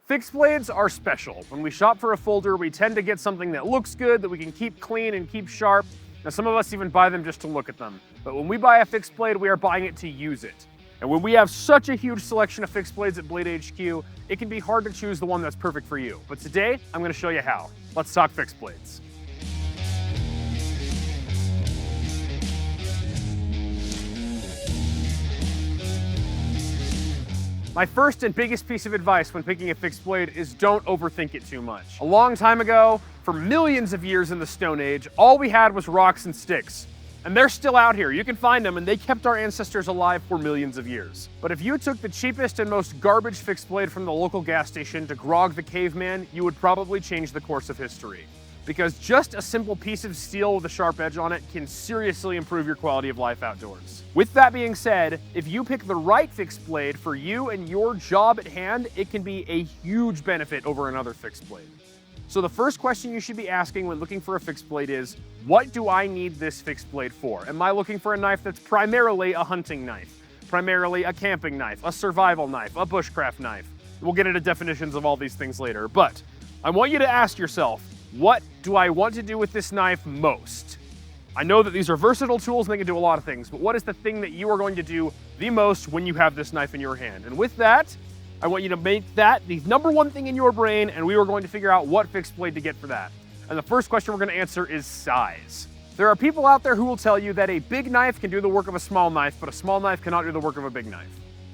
Fixed blades are special. When we shop for a folder, we tend to get something that looks good, that we can keep clean and keep sharp. Now, some of us even buy them just to look at them. But when we buy a fixed blade, we are buying it to use it. And when we have such a huge selection of fixed blades at Blade HQ, it can be hard to choose the one that's perfect for you. But today, I'm going to show you how. Let's talk fixed blades. My first and biggest piece of advice when picking a fixed blade is don't overthink it too much. A long time ago, for millions of years in the Stone Age, all we had was rocks and sticks. And they're still out here. You can find them, and they kept our ancestors alive for millions of years. But if you took the cheapest and most garbage fixed blade from the local gas station to Grog the Caveman, you would probably change the course of history. Because just a simple piece of steel with a sharp edge on it can seriously improve your quality of life outdoors. With that being said, if you pick the right fixed blade for you and your job at hand, it can be a huge benefit over another fixed blade. So the first question you should be asking when looking for a fixed blade is, what do I need this fixed blade for? Am I looking for a knife that's primarily a hunting knife, primarily a camping knife, a survival knife, a bushcraft knife? We'll get into definitions of all these things later, but I want you to ask yourself, what do I want to do with this knife most? I know that these are versatile tools and they can do a lot of things, but what is the thing that you are going to do the most when you have this knife in your hand? And with that, I want you to make that the number one thing in your brain, and we are going to figure out what fixed blade to get for that. And the first question we're going to answer is size. There are people out there who will tell you that a big knife can do the work of a small knife, but a small knife cannot do the work of a big knife.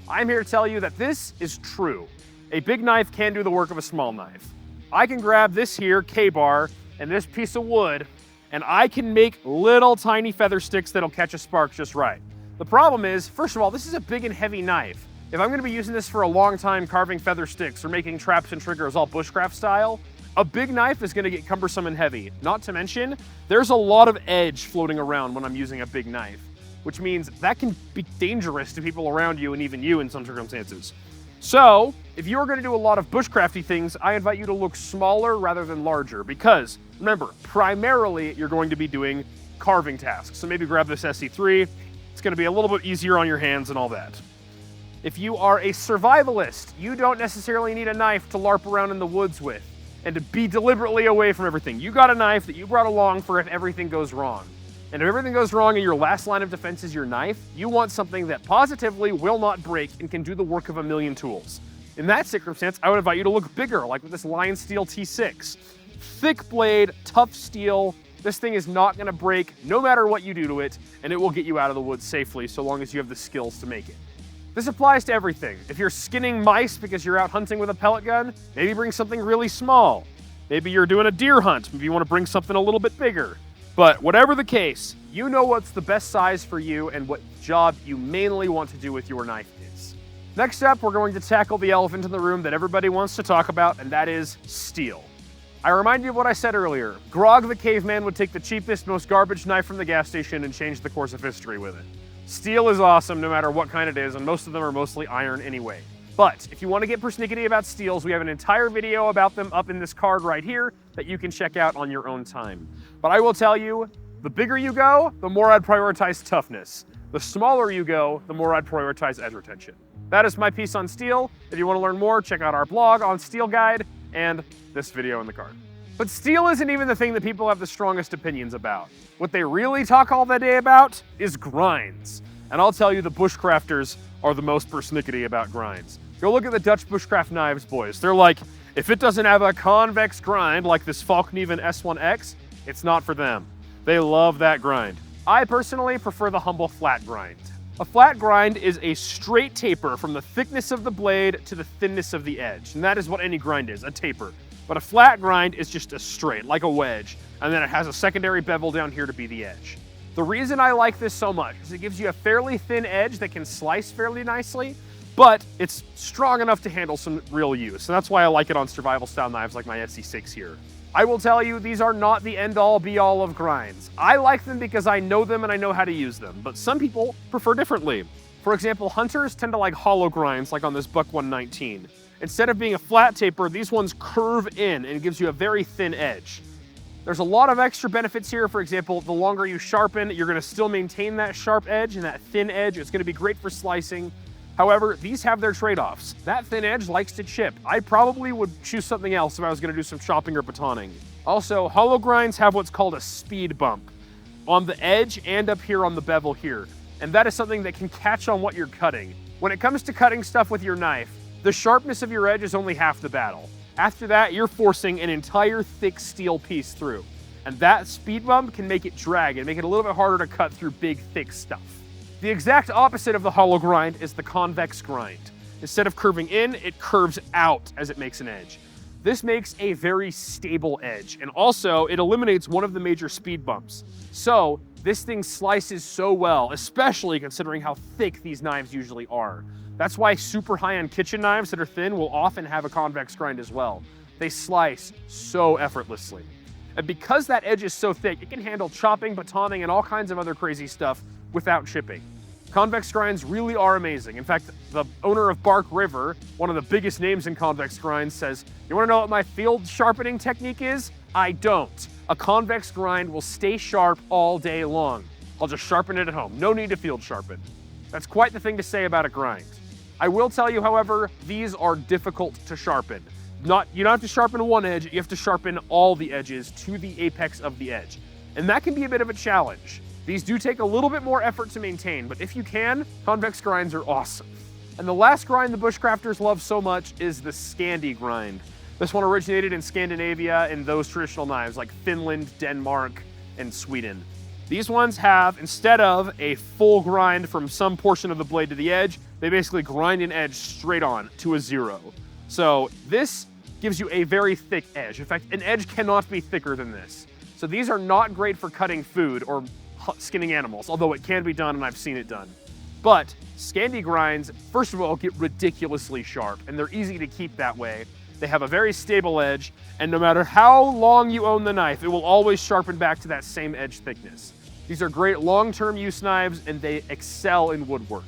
I'm here to tell you that this is true. A big knife can do the work of a small knife. I can grab this here K-bar and this piece of wood, and I can make little tiny feather sticks that'll catch a spark just right. The problem is, first of all, this is a big and heavy knife. If I'm gonna be using this for a long time carving feather sticks or making traps and triggers all bushcraft style, a big knife is gonna get cumbersome and heavy. Not to mention, there's a lot of edge floating around when I'm using a big knife, which means that can be dangerous to people around you and even you in some circumstances. So, if you're going to do a lot of bushcrafty things, I invite you to look smaller rather than larger because, remember, primarily you're going to be doing carving tasks. So maybe grab this SE3. It's going to be a little bit easier on your hands and all that. If you are a survivalist, you don't necessarily need a knife to LARP around in the woods with and to be deliberately away from everything. You got a knife that you brought along for if everything goes wrong. And if everything goes wrong and your last line of defense is your knife, you want something that positively will not break and can do the work of a million tools. In that circumstance, I would invite you to look bigger, like with this Lion Steel T6. Thick blade, tough steel. This thing is not gonna break no matter what you do to it, and it will get you out of the woods safely so long as you have the skills to make it. This applies to everything. If you're skinning mice because you're out hunting with a pellet gun, maybe bring something really small. Maybe you're doing a deer hunt, maybe you wanna bring something a little bit bigger. But whatever the case, you know what's the best size for you and what job you mainly want to do with your knife is. Next up, we're going to tackle the elephant in the room that everybody wants to talk about, and that is steel. I remind you of what I said earlier. Grog the Caveman would take the cheapest, most garbage knife from the gas station and change the course of history with it. Steel is awesome no matter what kind it is, and most of them are mostly iron anyway. But if you want to get persnickety about steels, we have an entire video about them up in this card right here that you can check out on your own time. But I will tell you, the bigger you go, the more I'd prioritize toughness. The smaller you go, the more I'd prioritize edge retention. That is my piece on steel. If you want to learn more, check out our blog on Steel Guide and this video in the card. But steel isn't even the thing that people have the strongest opinions about. What they really talk all the day about is grinds. And I'll tell you, the bushcrafters are the most persnickety about grinds. Go look at the Dutch bushcraft knives, boys. They're like, if it doesn't have a convex grind like this Falkneven S1X, it's not for them. They love that grind. I personally prefer the humble flat grind. A flat grind is a straight taper from the thickness of the blade to the thinness of the edge. And that is what any grind is, a taper. But a flat grind is just a straight, like a wedge. And then it has a secondary bevel down here to be the edge. The reason I like this so much is it gives you a fairly thin edge that can slice fairly nicely, but it's strong enough to handle some real use. And that's why I like it on survival style knives like my SE6 here. I will tell you, these are not the end-all be-all of grinds. I like them because I know them and I know how to use them, but some people prefer differently. For example, hunters tend to like hollow grinds like on this Buck 119. Instead of being a flat taper, these ones curve in and it gives you a very thin edge. There's a lot of extra benefits here. For example, the longer you sharpen, you're gonna still maintain that sharp edge and that thin edge. It's gonna be great for slicing. However, these have their trade-offs. That thin edge likes to chip. I probably would choose something else if I was going to do some chopping or batoning. Also, hollow grinds have what's called a speed bump on the edge and up here on the bevel here. And that is something that can catch on what you're cutting. When it comes to cutting stuff with your knife, the sharpness of your edge is only half the battle. After that, you're forcing an entire thick steel piece through. And that speed bump can make it drag and make it a little bit harder to cut through big, thick stuff. The exact opposite of the hollow grind is the convex grind. Instead of curving in, it curves out as it makes an edge. This makes a very stable edge, and also it eliminates one of the major speed bumps. So this thing slices so well, especially considering how thick these knives usually are. That's why super high-end kitchen knives that are thin will often have a convex grind as well. They slice so effortlessly. And because that edge is so thick, it can handle chopping, batoning, and all kinds of other crazy stuff without chipping. Convex grinds really are amazing. In fact, the owner of Bark River, one of the biggest names in convex grinds, says, "You want to know what my field sharpening technique is? I don't. A convex grind will stay sharp all day long. I'll just sharpen it at home. No need to field sharpen." That's quite the thing to say about a grind. I will tell you, however, these are difficult to sharpen. You don't have to sharpen one edge, you have to sharpen all the edges to the apex of the edge. And that can be a bit of a challenge. These do take a little bit more effort to maintain, but if you can, convex grinds are awesome. And the last grind the bushcrafters love so much is the Scandi grind. This one originated in Scandinavia in those traditional knives like Finland, Denmark, and Sweden. These ones have, instead of a full grind from some portion of the blade to the edge, they basically grind an edge straight on to a 0. So this gives you a very thick edge. In fact, an edge cannot be thicker than this. So these are not great for cutting food or skinning animals, although it can be done and I've seen it done. But Scandi grinds, first of all, get ridiculously sharp, and they're easy to keep that way. They have a very stable edge, and no matter how long you own the knife, it will always sharpen back to that same edge thickness. These are great long-term use knives, and they excel in woodwork.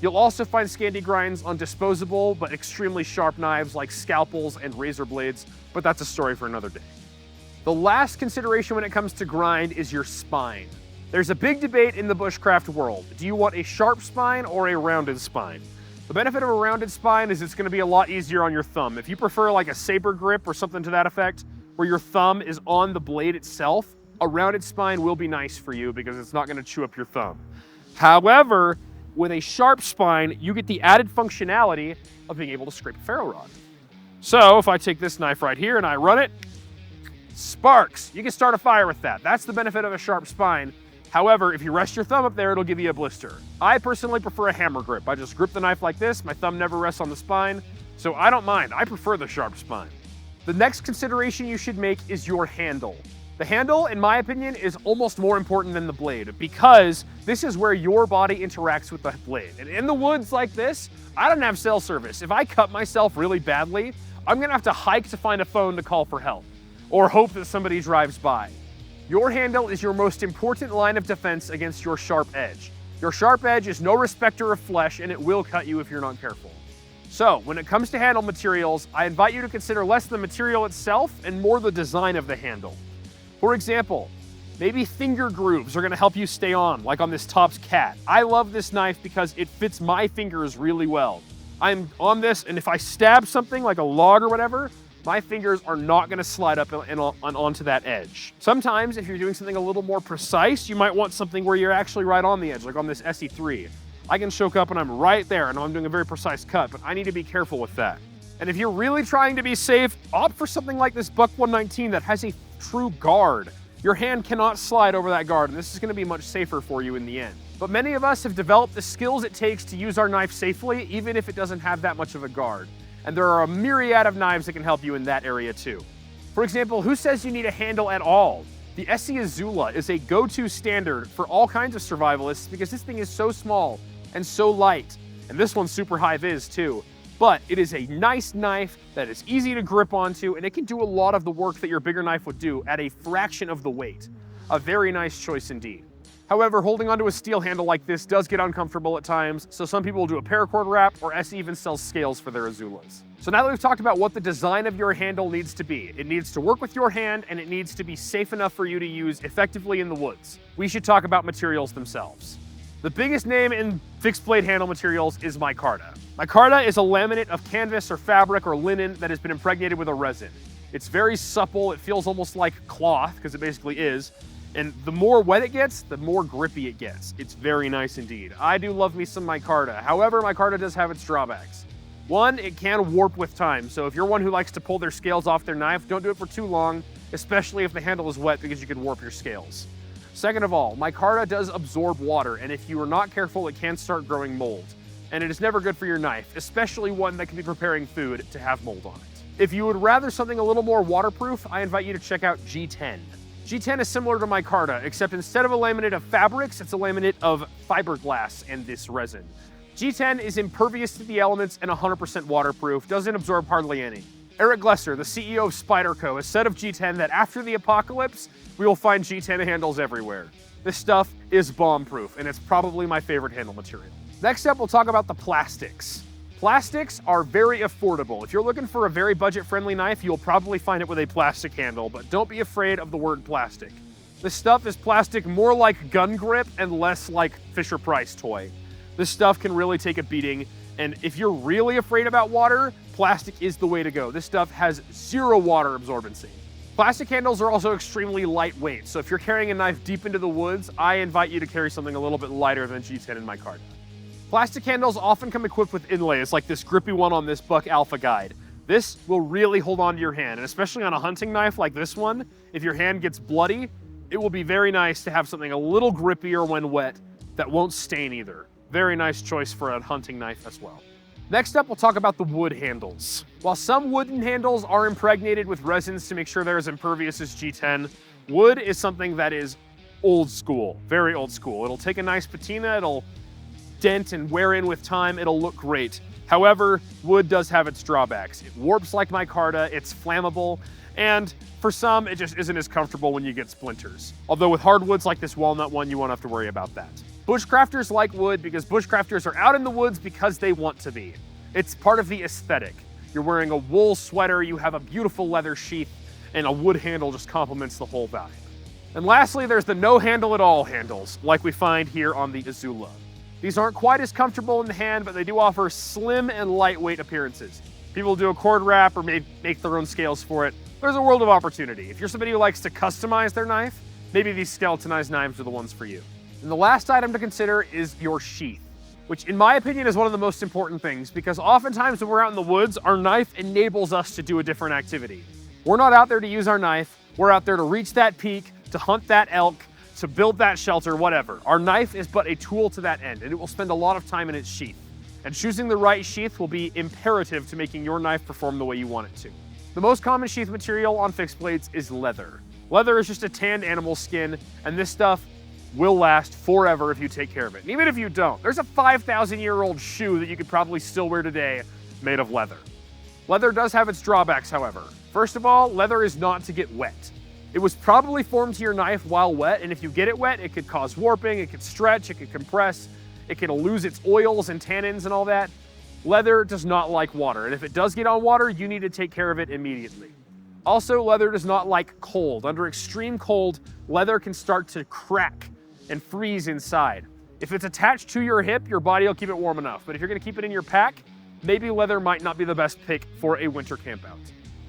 You'll also find Scandi grinds on disposable but extremely sharp knives like scalpels and razor blades, but that's a story for another day. The last consideration when it comes to grind is your spine. There's a big debate in the bushcraft world. Do you want a sharp spine or a rounded spine? The benefit of a rounded spine is it's going to be a lot easier on your thumb. If you prefer like a saber grip or something to that effect, where your thumb is on the blade itself, a rounded spine will be nice for you because it's not going to chew up your thumb. However, with a sharp spine, you get the added functionality of being able to scrape a ferro rod. So if I take this knife right here and I run it, sparks. You can start a fire with that. That's the benefit of a sharp spine. However, if you rest your thumb up there, it'll give you a blister. I personally prefer a hammer grip. I just grip the knife like this, my thumb never rests on the spine, so I don't mind. I prefer the sharp spine. The next consideration you should make is your handle. The handle, in my opinion, is almost more important than the blade because this is where your body interacts with the blade. And in the woods like this, I don't have cell service. If I cut myself really badly, I'm gonna have to hike to find a phone to call for help or hope that somebody drives by. Your handle is your most important line of defense against your sharp edge. Your sharp edge is no respecter of flesh and it will cut you if you're not careful. So when it comes to handle materials, I invite you to consider less the material itself and more the design of the handle. For example, maybe finger grooves are gonna help you stay on, like on this Tops Cat. I love this knife because it fits my fingers really well. I'm on this and if I stab something like a log or whatever, my fingers are not gonna slide up and onto that edge. Sometimes if you're doing something a little more precise, you might want something where you're actually right on the edge, like on this SE3. I can choke up and I'm right there and I'm doing a very precise cut, but I need to be careful with that. And if you're really trying to be safe, opt for something like this Buck 119 that has a true guard. Your hand cannot slide over that guard, and this is gonna be much safer for you in the end. But many of us have developed the skills it takes to use our knife safely, even if it doesn't have that much of a guard. And there are a myriad of knives that can help you in that area too. For example, who says you need a handle at all? The SE Azula is a go-to standard for all kinds of survivalists because this thing is so small and so light. And this one's super high vis too. But it is a nice knife that is easy to grip onto and it can do a lot of the work that your bigger knife would do at a fraction of the weight. A very nice choice indeed. However, holding onto a steel handle like this does get uncomfortable at times, so some people will do a paracord wrap, or SE even sells scales for their Azulas. So now that we've talked about what the design of your handle needs to be, it needs to work with your hand and it needs to be safe enough for you to use effectively in the woods. We should talk about materials themselves. The biggest name in fixed blade handle materials is micarta. Micarta is a laminate of canvas or fabric or linen that has been impregnated with a resin. It's very supple, it feels almost like cloth, because it basically is. And the more wet it gets, the more grippy it gets. It's very nice indeed. I do love me some micarta. However, micarta does have its drawbacks. One, it can warp with time. So if you're one who likes to pull their scales off their knife, don't do it for too long, especially if the handle is wet, because you can warp your scales. Second of all, micarta does absorb water, and if you are not careful, it can start growing mold. And it is never good for your knife, especially one that can be preparing food to have mold on it. If you would rather something a little more waterproof, I invite you to check out G10. G10 is similar to micarta, except instead of a laminate of fabrics, it's a laminate of fiberglass and this resin. G10 is impervious to the elements and 100% waterproof, doesn't absorb hardly any. Eric Glesser, the CEO of Spyderco, has said of G10 that after the apocalypse, we will find G10 handles everywhere. This stuff is bomb-proof, and it's probably my favorite handle material. Next up, we'll talk about the plastics. Plastics are very affordable. If you're looking for a very budget-friendly knife, you'll probably find it with a plastic handle, but don't be afraid of the word plastic. This stuff is plastic more like gun grip and less like Fisher-Price toy. This stuff can really take a beating, and if you're really afraid about water, plastic is the way to go. This stuff has zero water absorbency. Plastic handles are also extremely lightweight, so if you're carrying a knife deep into the woods, I invite you to carry something a little bit lighter than G10 and micarta. Plastic handles often come equipped with inlays, like this grippy one on this Buck Alpha Guide. This will really hold on to your hand, and especially on a hunting knife like this one, if your hand gets bloody, it will be very nice to have something a little grippier when wet that won't stain either. Very nice choice for a hunting knife as well. Next up, we'll talk about the wood handles. While some wooden handles are impregnated with resins to make sure they're as impervious as G10, wood is something that is old school, very old school. It'll take a nice patina, it'll dent and wear in with time, it'll look great. However, wood does have its drawbacks. It warps like micarta, it's flammable, and for some, it just isn't as comfortable when you get splinters. Although with hardwoods like this walnut one, you won't have to worry about that. Bushcrafters like wood because bushcrafters are out in the woods because they want to be. It's part of the aesthetic. You're wearing a wool sweater, you have a beautiful leather sheath, and a wood handle just complements the whole vibe. And lastly, there's the no handle at all handles, like we find here on the Azula. These aren't quite as comfortable in the hand, but they do offer slim and lightweight appearances. People do a cord wrap or make their own scales for it. There's a world of opportunity. If you're somebody who likes to customize their knife, maybe these skeletonized knives are the ones for you. And the last item to consider is your sheath, which in my opinion is one of the most important things because oftentimes when we're out in the woods, our knife enables us to do a different activity. We're not out there to use our knife, we're out there to reach that peak, to hunt that elk, to build that shelter, whatever. Our knife is but a tool to that end, and it will spend a lot of time in its sheath. And choosing the right sheath will be imperative to making your knife perform the way you want it to. The most common sheath material on fixed blades is leather. Leather is just a tanned animal skin, and this stuff will last forever if you take care of it. And even if you don't, there's a 5,000-year-old shoe that you could probably still wear today made of leather. Leather does have its drawbacks, however. First of all, leather is not to get wet. It was probably formed to your knife while wet, and if you get it wet, it could cause warping, it could stretch, it could compress, it can lose its oils and tannins and all that. Leather does not like water, and if it does get on water, you need to take care of it immediately. Also, leather does not like cold. Under extreme cold, leather can start to crack and freeze inside. If it's attached to your hip, your body will keep it warm enough, but if you're gonna keep it in your pack, maybe leather might not be the best pick for a winter campout.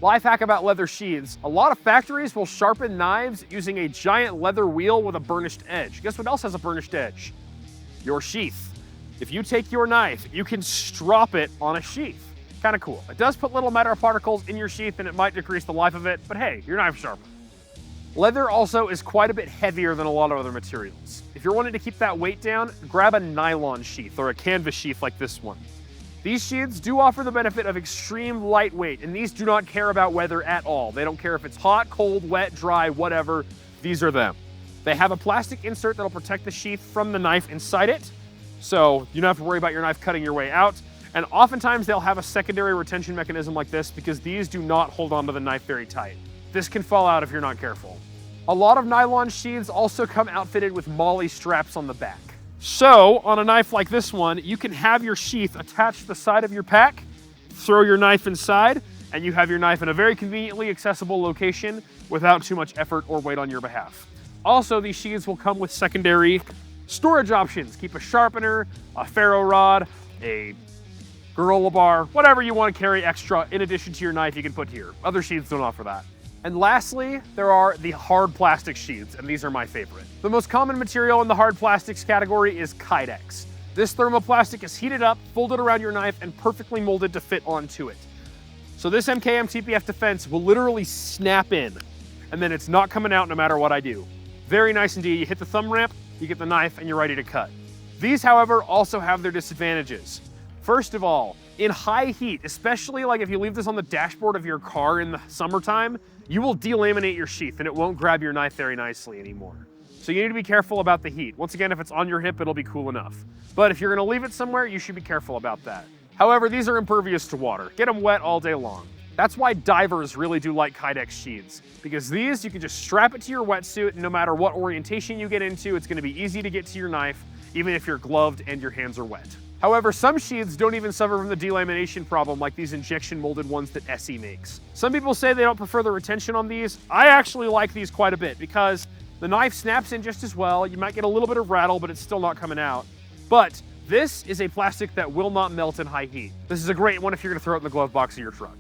Life hack about leather sheaths. A lot of factories will sharpen knives using a giant leather wheel with a burnished edge. Guess what else has a burnished edge? Your sheath. If you take your knife, you can strop it on a sheath. Kind of cool. It does put little metal particles in your sheath and it might decrease the life of it, but hey, your knife's sharper. Leather also is quite a bit heavier than a lot of other materials. If you're wanting to keep that weight down, grab a nylon sheath or a canvas sheath like this one. These sheaths do offer the benefit of extreme lightweight, and these do not care about weather at all. They don't care if it's hot, cold, wet, dry, whatever. These are them. They have a plastic insert that'll protect the sheath from the knife inside it, so you don't have to worry about your knife cutting your way out. And oftentimes they'll have a secondary retention mechanism like this because these do not hold onto the knife very tight. This can fall out if you're not careful. A lot of nylon sheaths also come outfitted with MOLLE straps on the back. So, on a knife like this one, you can have your sheath attached to the side of your pack, throw your knife inside, and you have your knife in a very conveniently accessible location without too much effort or weight on your behalf. Also, these sheaths will come with secondary Storage options, keep a sharpener, a ferro rod, a gorilla bar, whatever you want to carry extra in addition to your knife you can put here. Other sheaths don't offer that. And lastly, there are the hard plastic sheaths, and these are my favorite. The most common material in the hard plastics category is Kydex. This thermoplastic is heated up, folded around your knife, and perfectly molded to fit onto it. So this MKM TPF defense will literally snap in, and then it's not coming out no matter what I do. Very nice indeed. You hit the thumb ramp, you get the knife, and you're ready to cut. These, however, also have their disadvantages. First of all, in high heat, especially like if you leave this on the dashboard of your car in the summertime, you will delaminate your sheath and it won't grab your knife very nicely anymore. So you need to be careful about the heat. Once again, if it's on your hip, it'll be cool enough. But if you're gonna leave it somewhere, you should be careful about that. However, these are impervious to water. Get them wet all day long. That's why divers really do like Kydex sheaths, because these, you can just strap it to your wetsuit, and no matter what orientation you get into, it's gonna be easy to get to your knife, even if you're gloved and your hands are wet. However, some sheaths don't even suffer from the delamination problem like these injection molded ones that SE makes. Some people say they don't prefer the retention on these. I actually like these quite a bit because the knife snaps in just as well. You might get a little bit of rattle, but it's still not coming out. But this is a plastic that will not melt in high heat. This is a great one if you're gonna throw it in the glove box of your truck.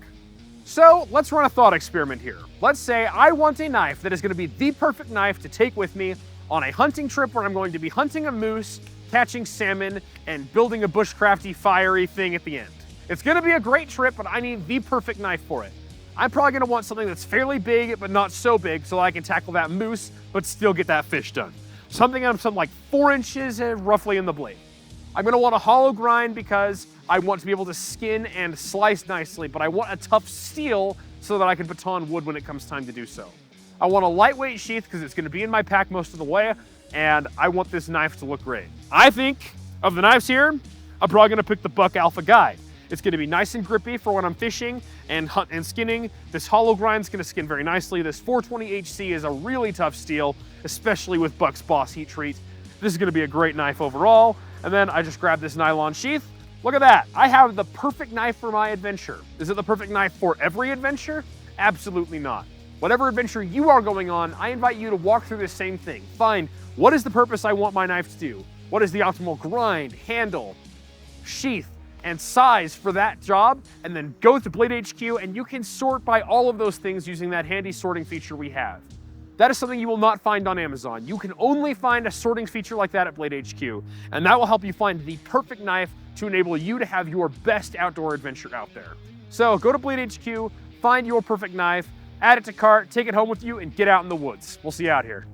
So let's run a thought experiment here. Let's say I want a knife that is gonna be the perfect knife to take with me on a hunting trip where I'm going to be hunting a moose, catching salmon, and building a bushcrafty, fiery thing at the end. It's gonna be a great trip, but I need the perfect knife for it. I'm probably gonna want something that's fairly big, but not so big, so I can tackle that moose, but still get that fish done. Something like 4 inches roughly in the blade. I'm gonna want a hollow grind because I want to be able to skin and slice nicely, but I want a tough steel so that I can baton wood when it comes time to do so. I want a lightweight sheath because it's gonna be in my pack most of the way, and I want this knife to look great. I think of the knives here, I'm probably gonna pick the Buck Alpha Guide. It's gonna be nice and grippy for when I'm fishing and hunt and skinning. This hollow grind's gonna skin very nicely. This 420 HC is a really tough steel, especially with Buck's Boss heat treat. This is gonna be a great knife overall. And then I just grabbed this nylon sheath. Look at that, I have the perfect knife for my adventure. Is it the perfect knife for every adventure? Absolutely not. Whatever adventure you are going on, I invite you to walk through this same thing. Find what is the purpose I want my knife to do? What is the optimal grind, handle, sheath, and size for that job? And then go to Blade HQ and you can sort by all of those things using that handy sorting feature we have. That is something you will not find on Amazon. You can only find a sorting feature like that at Blade HQ, and that will help you find the perfect knife to enable you to have your best outdoor adventure out there. So go to Blade HQ, find your perfect knife, add it to cart, take it home with you, and get out in the woods. We'll see you out here.